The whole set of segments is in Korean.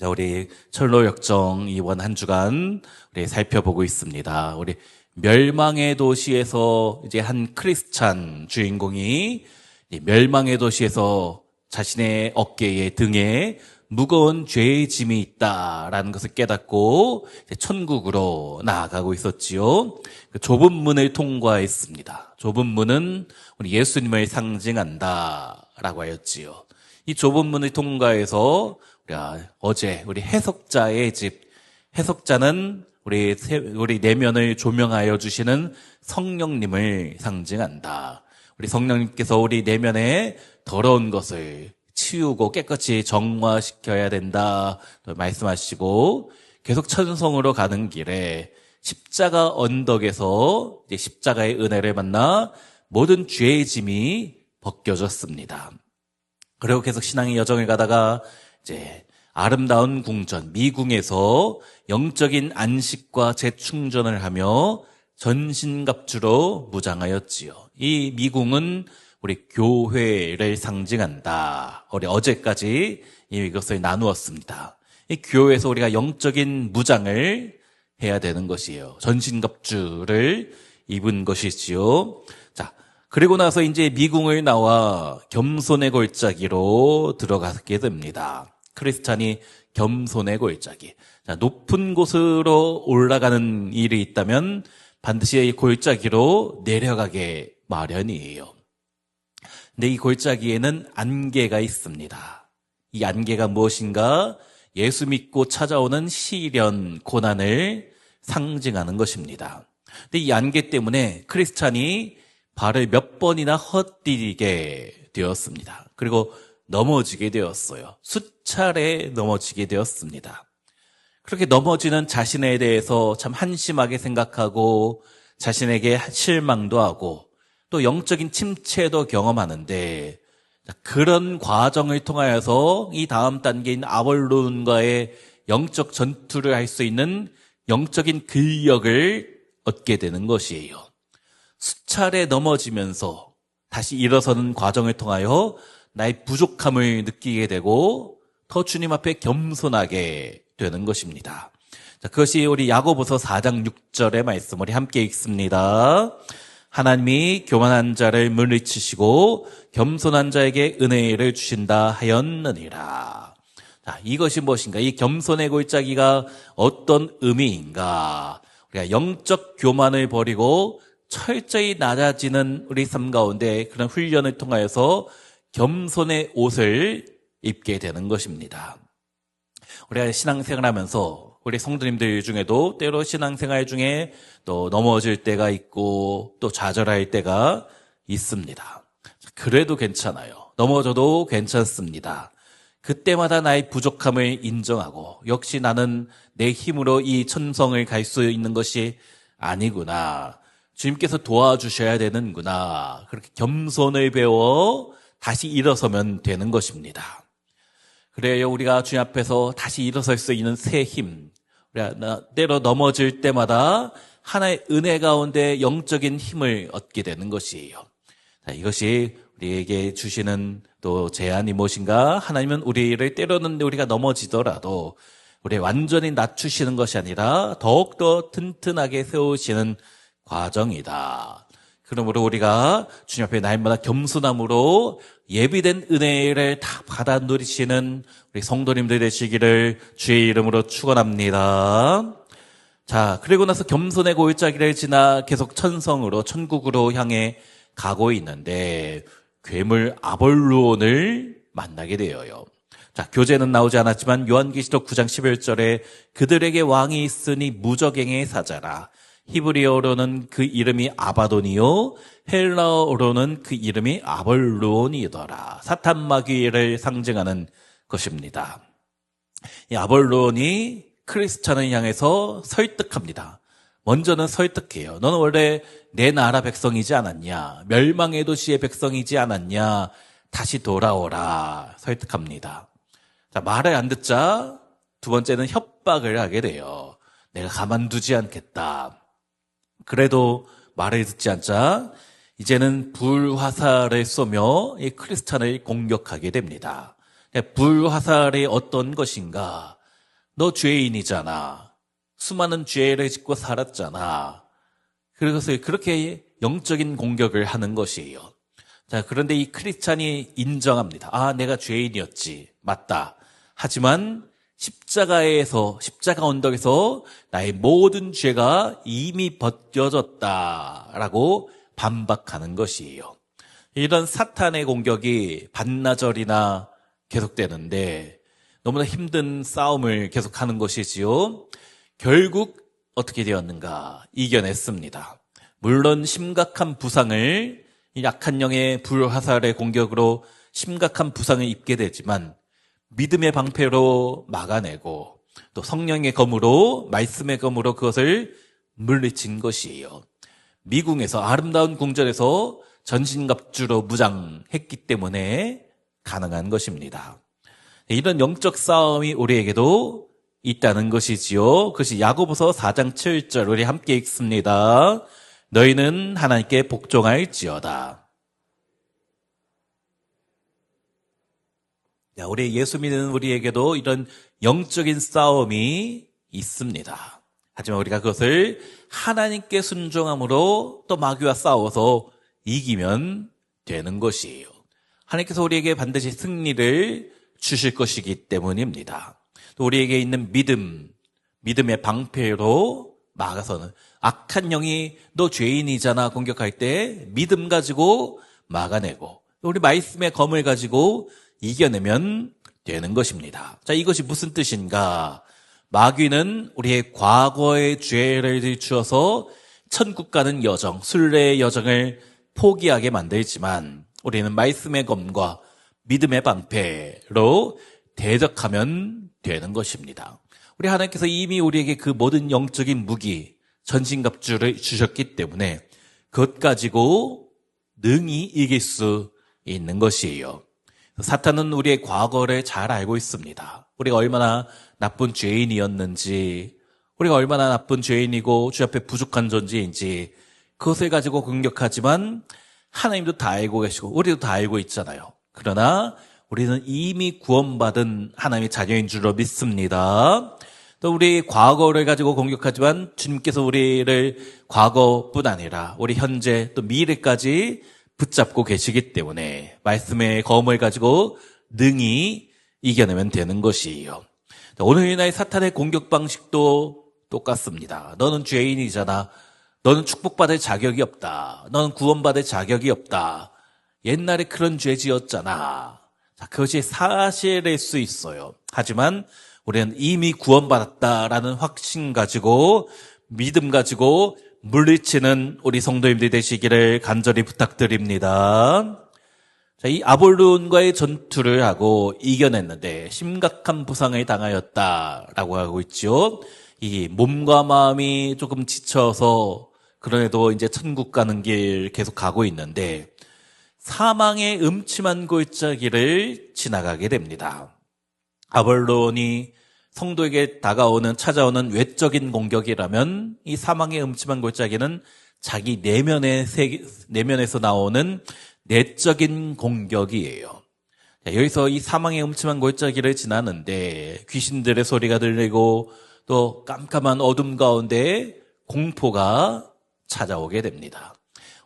자, 우리 철로역정 이번 한 주간 우리 살펴보고 있습니다. 우리 멸망의 도시에서 이제 한 크리스찬 주인공이 이 멸망의 도시에서 자신의 어깨에 등에 무거운 죄의 짐이 있다라는 것을 깨닫고 이제 천국으로 나아가고 있었지요. 그 좁은 문을 통과했습니다. 좁은 문은 우리 예수님을 상징한다라고 하였지요. 이 좁은 문을 통과해서 어제 우리 해석자의 집, 해석자는 우리 내면을 조명하여 주시는 성령님을 상징한다. 우리 성령님께서 우리 내면에 더러운 것을 치우고 깨끗이 정화시켜야 된다 또 말씀하시고, 계속 천성으로 가는 길에 십자가 언덕에서 이제 십자가의 은혜를 만나 모든 죄의 짐이 벗겨졌습니다. 그리고 계속 신앙의 여정을 가다가 이제 아름다운 궁전 미궁에서 영적인 안식과 재충전을 하며 전신갑주로 무장하였지요. 이 미궁은 우리 교회를 상징한다. 우리 어제까지 이것을 나누었습니다. 이 교회에서 우리가 영적인 무장을 해야 되는 것이에요. 전신갑주를 입은 것이지요. 자, 그리고 나서 이제 미궁을 나와 겸손의 골짜기로 들어가게 됩니다. 크리스찬이 겸손의 골짜기. 자, 높은 곳으로 올라가는 일이 있다면 반드시 이 골짜기로 내려가게 마련이에요. 근데 이 골짜기에는 안개가 있습니다. 이 안개가 무엇인가? 예수 믿고 찾아오는 시련, 고난을 상징하는 것입니다. 근데 이 안개 때문에 크리스찬이 발을 몇 번이나 헛디디게 되었습니다. 그리고 넘어지게 되었어요. 수차례 넘어지게 되었습니다. 그렇게 넘어지는 자신에 대해서 참 한심하게 생각하고 자신에게 실망도 하고 또 영적인 침체도 경험하는데, 그런 과정을 통하여서 이 다음 단계인 아볼론과의 영적 전투를 할 수 있는 영적인 근력을 얻게 되는 것이에요. 수차례 넘어지면서 다시 일어서는 과정을 통하여 나의 부족함을 느끼게 되고 더 주님 앞에 겸손하게 되는 것입니다. 자, 그것이 우리 야고보서 4장 6절의 말씀, 우리 함께 읽습니다. 하나님이 교만한 자를 물리치시고 겸손한 자에게 은혜를 주신다 하였느니라. 자, 이것이 무엇인가? 이 겸손의 골짜기가 어떤 의미인가? 우리가 영적 교만을 버리고 철저히 낮아지는 우리 삶 가운데 그런 훈련을 통하여서 겸손의 옷을 입게 되는 것입니다. 우리가 신앙생활하면서 우리 성도님들 중에도 때로 신앙생활 중에 또 넘어질 때가 있고 또 좌절할 때가 있습니다. 그래도 괜찮아요. 넘어져도 괜찮습니다. 그때마다 나의 부족함을 인정하고 역시 나는 내 힘으로 이 천성을 갈 수 있는 것이 아니구나. 주님께서 도와주셔야 되는구나. 그렇게 겸손을 배워 다시 일어서면 되는 것입니다. 그래요, 우리가 주님 앞에서 다시 일어설 수 있는 새 힘. 우리가 때로 넘어질 때마다 하나의 은혜 가운데 영적인 힘을 얻게 되는 것이에요. 자, 이것이 우리에게 주시는 또 제안이 무엇인가? 하나님은 우리를 때로는 우리가 넘어지더라도 우리 완전히 낮추시는 것이 아니라 더욱더 튼튼하게 세우시는 과정이다. 그러므로 우리가 주님 앞에 날마다 겸손함으로 예비된 은혜를 다 받아 누리시는 우리 성도님들 되시기를 주의 이름으로 축원합니다. 자, 그리고 나서 겸손의 골짜기를 지나 계속 천성으로 천국으로 향해 가고 있는데 괴물 아볼론을 만나게 되어요. 자, 교재는 나오지 않았지만 요한계시록 9장 11절에 그들에게 왕이 있으니 무적행의 사자라. 히브리어로는 그 이름이 아바돈이요 헬라어로는 그 이름이 아볼론이더라. 사탄 마귀를 상징하는 것입니다. 이 아볼론이 크리스찬을 향해서 설득합니다. 먼저는 설득해요. 너는 원래 내 나라 백성이지 않았냐? 멸망의 도시의 백성이지 않았냐? 다시 돌아오라. 설득합니다. 자, 말을 안 듣자 두 번째는 협박을 하게 돼요. 내가 가만두지 않겠다. 그래도 말을 듣지 않자 이제는 불화살을 쏘며 이 크리스찬을 공격하게 됩니다. 불화살이 어떤 것인가? 너 죄인이잖아. 수많은 죄를 짓고 살았잖아. 그래서 그렇게 영적인 공격을 하는 것이에요. 자, 그런데 이 크리스찬이 인정합니다. 아, 내가 죄인이었지. 맞다. 하지만 십자가 언덕에서 나의 모든 죄가 이미 벗겨졌다라고 반박하는 것이에요. 이런 사탄의 공격이 반나절이나 계속되는데 너무나 힘든 싸움을 계속하는 것이지요. 결국 어떻게 되었는가? 이겨냈습니다. 물론 심각한 부상을, 약한 영의 불화살의 공격으로 심각한 부상을 입게 되지만 믿음의 방패로 막아내고 또 성령의 검으로, 말씀의 검으로 그것을 물리친 것이에요. 미궁에서, 아름다운 궁전에서 전신갑주로 무장했기 때문에 가능한 것입니다. 이런 영적 싸움이 우리에게도 있다는 것이지요. 그것이 야고보서 4장 7절 우리 함께 읽습니다. 너희는 하나님께 복종할지어다. 우리 예수 믿는 우리에게도 이런 영적인 싸움이 있습니다. 하지만 우리가 그것을 하나님께 순종함으로 또 마귀와 싸워서 이기면 되는 것이에요. 하나님께서 우리에게 반드시 승리를 주실 것이기 때문입니다. 또 우리에게 있는 믿음의 방패로 막아서는, 악한 영이 너 죄인이잖아 공격할 때 믿음 가지고 막아내고, 우리 말씀의 검을 가지고 이겨내면 되는 것입니다. 자, 이것이 무슨 뜻인가? 마귀는 우리의 과거의 죄를 주어서 천국 가는 여정, 순례의 여정을 포기하게 만들지만 우리는 말씀의 검과 믿음의 방패로 대적하면 되는 것입니다. 우리 하나님께서 이미 우리에게 그 모든 영적인 무기, 전신갑주를 주셨기 때문에 그것 가지고 능히 이길 수 있는 것이에요. 사탄은 우리의 과거를 잘 알고 있습니다. 우리가 얼마나 나쁜 죄인이었는지, 우리가 얼마나 나쁜 죄인이고 주 앞에 부족한 존재인지 그것을 가지고 공격하지만 하나님도 다 알고 계시고 우리도 다 알고 있잖아요. 그러나 우리는 이미 구원받은 하나님의 자녀인 줄로 믿습니다. 또 우리 과거를 가지고 공격하지만 주님께서 우리를 과거뿐 아니라 우리 현재 또 미래까지 붙잡고 계시기 때문에 말씀의 검을 가지고 능히 이겨내면 되는 것이에요. 오늘날 사탄의 공격 방식도 똑같습니다. 너는 죄인이잖아. 너는 축복받을 자격이 없다. 너는 구원받을 자격이 없다. 옛날에 그런 죄 지었잖아. 자, 그것이 사실일 수 있어요. 하지만 우리는 이미 구원받았다라는 확신 가지고, 믿음 가지고 물리치는 우리 성도님들 되시기를 간절히 부탁드립니다. 자, 이 아볼론과의 전투를 하고 이겨냈는데 심각한 부상을 당하였다라고 하고 있죠. 이 몸과 마음이 조금 지쳐서 그런데도 이제 천국 가는 길 계속 가고 있는데 사망의 음침한 골짜기를 지나가게 됩니다. 아볼론이 성도에게 찾아오는 외적인 공격이라면 이 사망의 음침한 골짜기는 자기 내면에서 나오는 내적인 공격이에요. 여기서 이 사망의 음침한 골짜기를 지나는데 귀신들의 소리가 들리고 또 깜깜한 어둠 가운데 공포가 찾아오게 됩니다.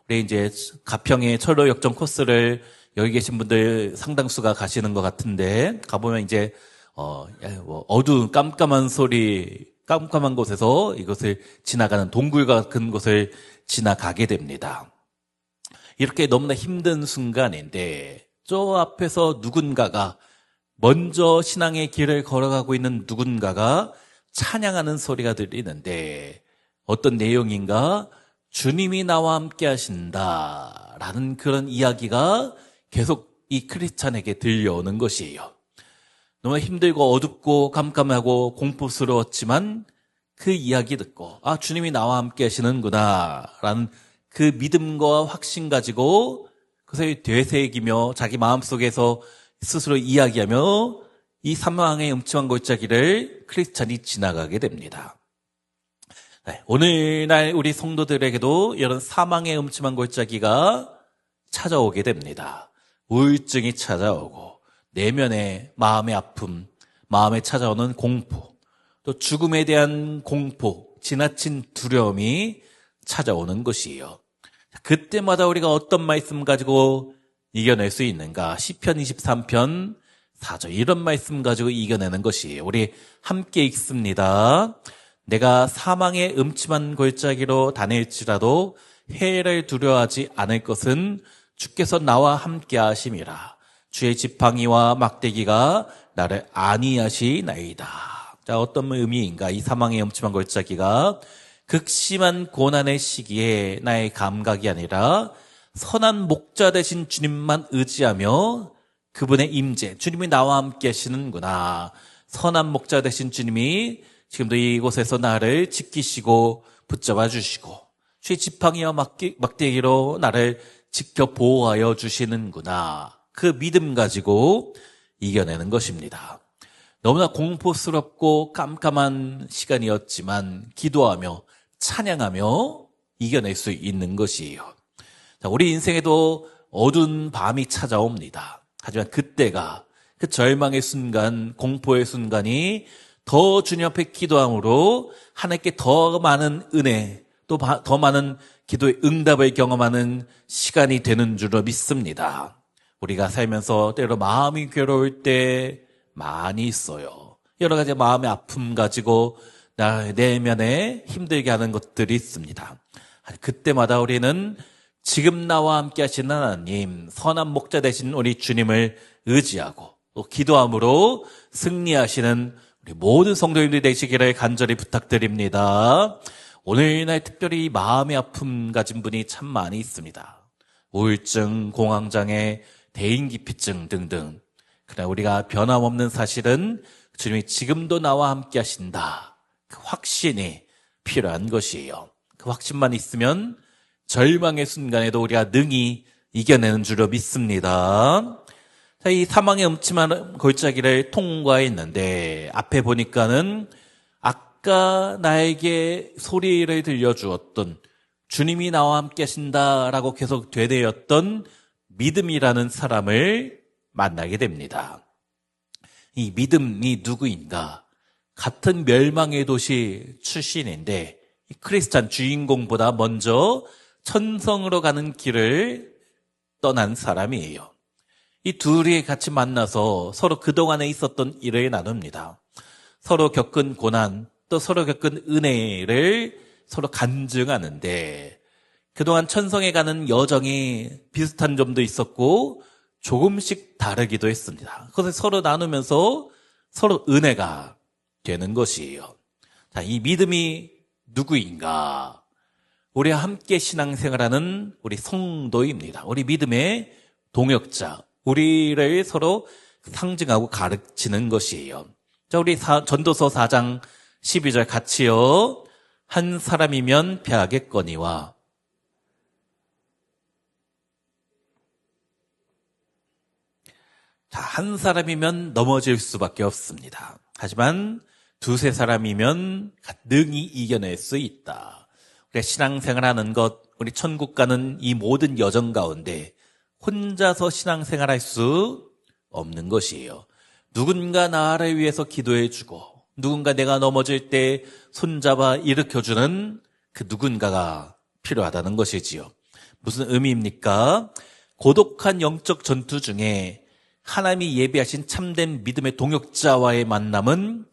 우리 이제 가평의 철로 역정 코스를 여기 계신 분들 상당수가 가시는 것 같은데 가보면 이제 어두운 깜깜한 소리, 깜깜한 곳에서 이것을 지나가는 동굴 같은 곳을 지나가게 됩니다. 이렇게 너무나 힘든 순간인데 저 앞에서 누군가가 먼저 신앙의 길을 걸어가고 있는 누군가가 찬양하는 소리가 들리는데 어떤 내용인가? 주님이 나와 함께 하신다라는 그런 이야기가 계속 이 크리스찬에게 들려오는 것이에요. 너무 힘들고 어둡고 깜깜하고 공포스러웠지만 그 이야기 듣고 주님이 나와 함께 하시는구나 라는 그 믿음과 확신 가지고 그것을 되새기며 자기 마음속에서 스스로 이야기하며 이 사망의 음침한 골짜기를 크리스찬이 지나가게 됩니다. 네, 오늘날 우리 성도들에게도 이런 사망의 음침한 골짜기가 찾아오게 됩니다. 우울증이 찾아오고 내면의 마음의 아픔, 마음에 찾아오는 공포, 또 죽음에 대한 공포, 지나친 두려움이 찾아오는 것이에요. 그때마다 우리가 어떤 말씀 가지고 이겨낼 수 있는가? 시편 23편 4절 이런 말씀 가지고 이겨내는 것이에요. 우리 함께 읽습니다. 내가 사망의 음침한 골짜기로 다닐지라도 해를 두려워하지 않을 것은 주께서 나와 함께 하심이라. 주의 지팡이와 막대기가 나를 안위하시나이다. 자, 어떤 의미인가? 이 사망의 음침한 골짜기가 극심한 고난의 시기에 나의 감각이 아니라 선한 목자 되신 주님만 의지하며 그분의 임재, 주님이 나와 함께 하시는구나. 선한 목자 되신 주님이 지금도 이곳에서 나를 지키시고 붙잡아 주시고 주의 지팡이와 막대기로 나를 지켜 보호하여 주시는구나. 그 믿음 가지고 이겨내는 것입니다. 너무나 공포스럽고 깜깜한 시간이었지만 기도하며 찬양하며 이겨낼 수 있는 것이에요. 자, 우리 인생에도 어두운 밤이 찾아옵니다. 하지만 그때가 그 절망의 순간, 공포의 순간이 더 주님 앞에 기도함으로 하나님께 더 많은 은혜, 또 더 많은 기도의 응답을 경험하는 시간이 되는 줄로 믿습니다. 우리가 살면서 때로 마음이 괴로울 때 많이 있어요. 여러 가지 마음의 아픔 가지고 나 내면에 힘들게 하는 것들이 있습니다. 그때마다 우리는 지금 나와 함께 하시는 하나님, 선한 목자 되신 우리 주님을 의지하고 또 기도함으로 승리하시는 우리 모든 성도님들이 되시기를 간절히 부탁드립니다. 오늘날 특별히 마음의 아픔 가진 분이 참 많이 있습니다. 우울증, 공황장애, 대인기피증 등등. 그러나 우리가 변함없는 사실은 주님이 지금도 나와 함께 하신다. 그 확신이 필요한 것이에요. 그 확신만 있으면 절망의 순간에도 우리가 능히 이겨내는 줄로 믿습니다. 자, 이 사망의 음침한 골짜기를 통과했는데 앞에 보니까는 아까 나에게 소리를 들려주었던 주님이 나와 함께 하신다라고 계속 되뇌었던 믿음이라는 사람을 만나게 됩니다. 이 믿음이 누구인가? 같은 멸망의 도시 출신인데 크리스찬 주인공보다 먼저 천성으로 가는 길을 떠난 사람이에요. 이 둘이 같이 만나서 서로 그동안에 있었던 일을 나눕니다. 서로 겪은 고난, 또 서로 겪은 은혜를 서로 간증하는데 그동안 천성에 가는 여정이 비슷한 점도 있었고 조금씩 다르기도 했습니다. 그것을 서로 나누면서 서로 은혜가 되는 것이에요. 자, 이 믿음이 누구인가? 우리와 함께 신앙생활하는 우리 성도입니다. 우리 믿음의 동역자, 우리를 서로 상징하고 가르치는 것이에요. 자, 우리 전도서 4장 12절 같이요. 한 사람이면 패하겠거니와 자, 한 사람이면 넘어질 수밖에 없습니다. 하지만 두세 사람이면 능히 이겨낼 수 있다. 우리가 신앙생활하는 것, 우리 천국 가는 이 모든 여정 가운데 혼자서 신앙생활할 수 없는 것이에요. 누군가 나를 위해서 기도해주고 누군가 내가 넘어질 때 손잡아 일으켜주는 그 누군가가 필요하다는 것이지요. 무슨 의미입니까? 고독한 영적 전투 중에 하나님이 예비하신 참된 믿음의 동역자와의 만남은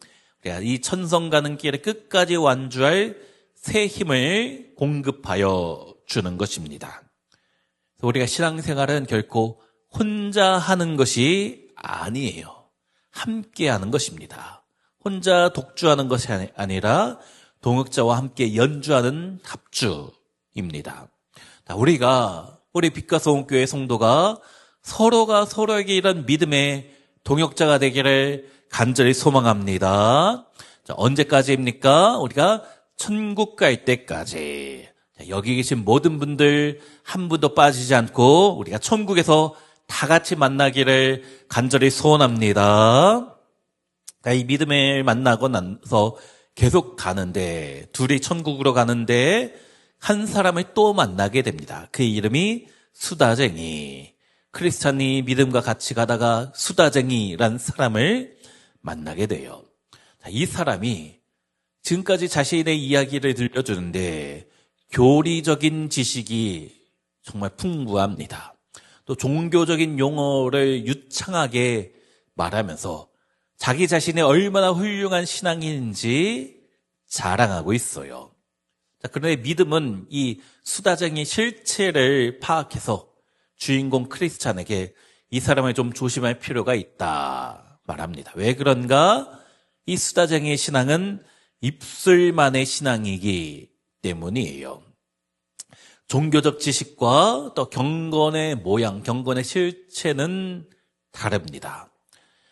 이 천성 가는 길에 끝까지 완주할 새 힘을 공급하여 주는 것입니다. 우리가 신앙생활은 결코 혼자 하는 것이 아니에요. 함께 하는 것입니다. 혼자 독주하는 것이 아니라 동역자와 함께 연주하는 합주입니다. 우리 빛과 소원교회 성도가 서로가 서로에게 이런 믿음의 동역자가 되기를 간절히 소망합니다. 자, 언제까지입니까? 우리가 천국 갈 때까지. 자, 여기 계신 모든 분들 한 분도 빠지지 않고 우리가 천국에서 다 같이 만나기를 간절히 소원합니다. 자, 이 믿음을 만나고 나서 계속 가는데 둘이 천국으로 가는데 한 사람을 또 만나게 됩니다. 그 이름이 수다쟁이. 크리스찬이 믿음과 같이 가다가 수다쟁이란 사람을 만나게 돼요. 자, 이 사람이 지금까지 자신의 이야기를 들려주는데 교리적인 지식이 정말 풍부합니다. 또 종교적인 용어를 유창하게 말하면서 자기 자신이 얼마나 훌륭한 신앙인지 자랑하고 있어요. 자, 그런데 믿음은 이 수다쟁이 실체를 파악해서 주인공 크리스찬에게 이 사람을 좀 조심할 필요가 있다 말합니다. 왜 그런가? 이 수다쟁이의 신앙은 입술만의 신앙이기 때문이에요. 종교적 지식과 또 경건의 모양, 경건의 실체는 다릅니다.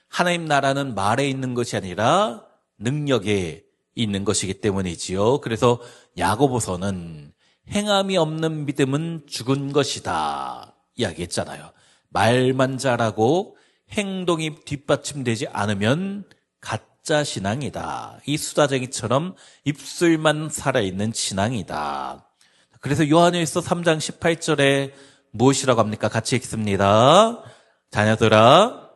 하나님 나라는 말에 있는 것이 아니라 능력에 있는 것이기 때문이지요. 그래서 야고보서는 행함이 없는 믿음은 죽은 것이다 이야기했잖아요. 말만 잘하고 행동이 뒷받침되지 않으면 가짜 신앙이다. 이 수다쟁이처럼 입술만 살아있는 신앙이다. 그래서 요한일서 3장 18절에 무엇이라고 합니까? 같이 읽습니다. 자녀들아,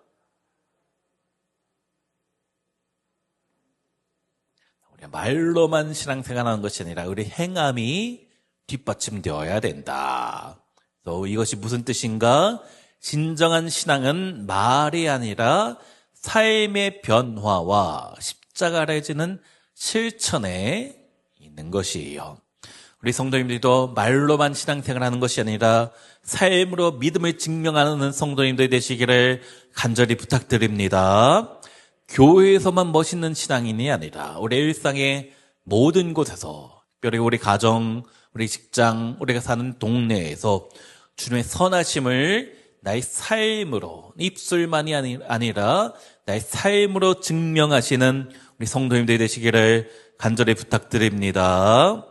우리 말로만 신앙생활하는 것이 아니라 우리 행함이 뒷받침되어야 된다. 또 이것이 무슨 뜻인가? 진정한 신앙은 말이 아니라 삶의 변화와 십자가를 지는 실천에 있는 것이에요. 우리 성도님들도 말로만 신앙생활하는 것이 아니라 삶으로 믿음을 증명하는 성도님들 되시기를 간절히 부탁드립니다. 교회에서만 멋있는 신앙인이 아니라 우리 일상의 모든 곳에서, 특별히 우리 가정, 우리 직장, 우리가 사는 동네에서 주님의 선하심을 나의 삶으로, 입술만이 아니라 나의 삶으로 증명하시는 우리 성도님들 되시기를 간절히 부탁드립니다.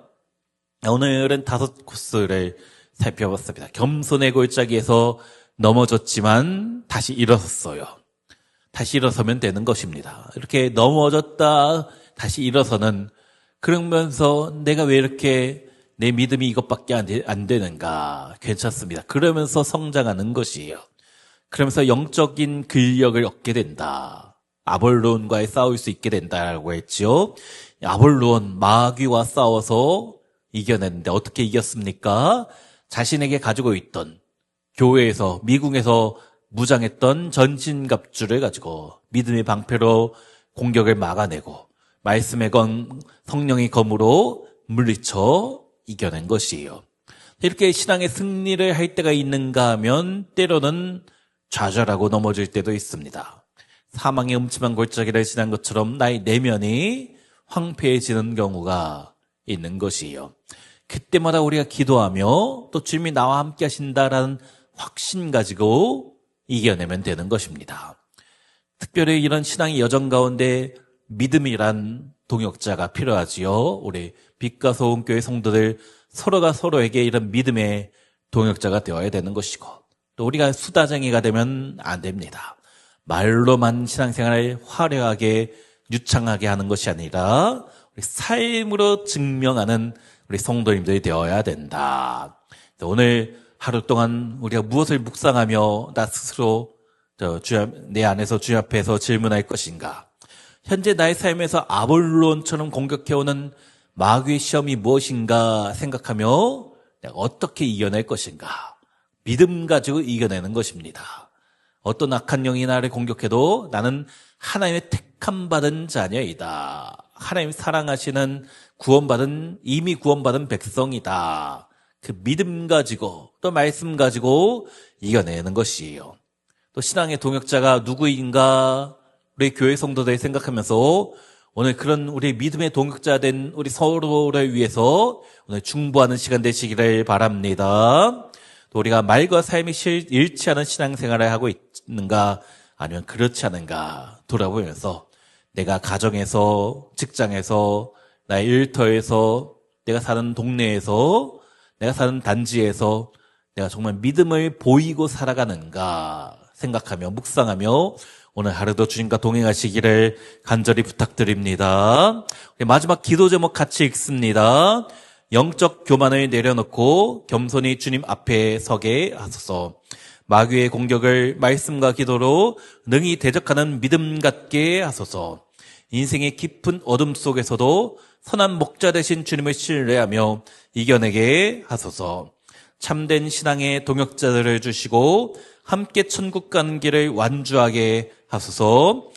오늘은 5코스를 살펴봤습니다. 겸손의 골짜기에서 넘어졌지만 다시 일어섰어요. 다시 일어서면 되는 것입니다. 이렇게 넘어졌다 다시 일어서는, 그러면서 내가 왜 이렇게 내 믿음이 이것밖에 안 되는가? 괜찮습니다. 그러면서 성장하는 것이에요. 그러면서 영적인 근력을 얻게 된다. 아볼론과의 싸울 수 있게 된다라고 했죠. 아볼론 마귀와 싸워서 이겨냈는데 어떻게 이겼습니까? 자신에게 가지고 있던 교회에서, 미궁에서 무장했던 전신갑주를 가지고 믿음의 방패로 공격을 막아내고 말씀의 성령의 검으로 물리쳐 이겨낸 것이에요. 이렇게 신앙의 승리를 할 때가 있는가 하면 때로는 좌절하고 넘어질 때도 있습니다. 사망의 음침한 골짜기를 지난 것처럼 나의 내면이 황폐해지는 경우가 있는 것이에요. 그때마다 우리가 기도하며 또 주님이 나와 함께 하신다라는 확신 가지고 이겨내면 되는 것입니다. 특별히 이런 신앙의 여정 가운데 믿음이란 동역자가 필요하지요. 우리 빛과 소금 교회 성도들 서로가 서로에게 이런 믿음의 동역자가 되어야 되는 것이고, 또 우리가 수다쟁이가 되면 안 됩니다. 말로만 신앙생활을 화려하게 유창하게 하는 것이 아니라 우리 삶으로 증명하는 우리 성도님들이 되어야 된다. 오늘 하루 동안 우리가 무엇을 묵상하며 나 스스로 내 안에서 주님 앞에서 질문할 것인가? 현재 나의 삶에서 아볼론처럼 공격해오는 마귀의 시험이 무엇인가 생각하며 내가 어떻게 이겨낼 것인가? 믿음 가지고 이겨내는 것입니다. 어떤 악한 영이 나를 공격해도 나는 하나님의 택함 받은 자녀이다. 하나님 사랑하시는 이미 구원받은 백성이다. 그 믿음 가지고 또 말씀 가지고 이겨내는 것이에요. 또 신앙의 동역자가 누구인가? 우리 교회 성도들 생각하면서 오늘 그런 우리 믿음의 동역자 된 우리 서로를 위해서 오늘 중보하는 시간 되시기를 바랍니다. 또 우리가 말과 삶이 일치하는 신앙생활을 하고 있는가 아니면 그렇지 않은가 돌아보면서 내가 가정에서, 직장에서, 나의 일터에서, 내가 사는 동네에서, 내가 사는 단지에서 내가 정말 믿음을 보이고 살아가는가 생각하며 묵상하며 오늘 하루도 주님과 동행하시기를 간절히 부탁드립니다. 마지막 기도 제목 같이 읽습니다. 영적 교만을 내려놓고 겸손히 주님 앞에 서게 하소서. 마귀의 공격을 말씀과 기도로 능히 대적하는 믿음 갖게 하소서. 인생의 깊은 어둠 속에서도 선한 목자 되신 주님을 신뢰하며 이겨내게 하소서. 참된 신앙의 동역자들을 주시고 함께 천국 가는 길을 완주하게 하소서.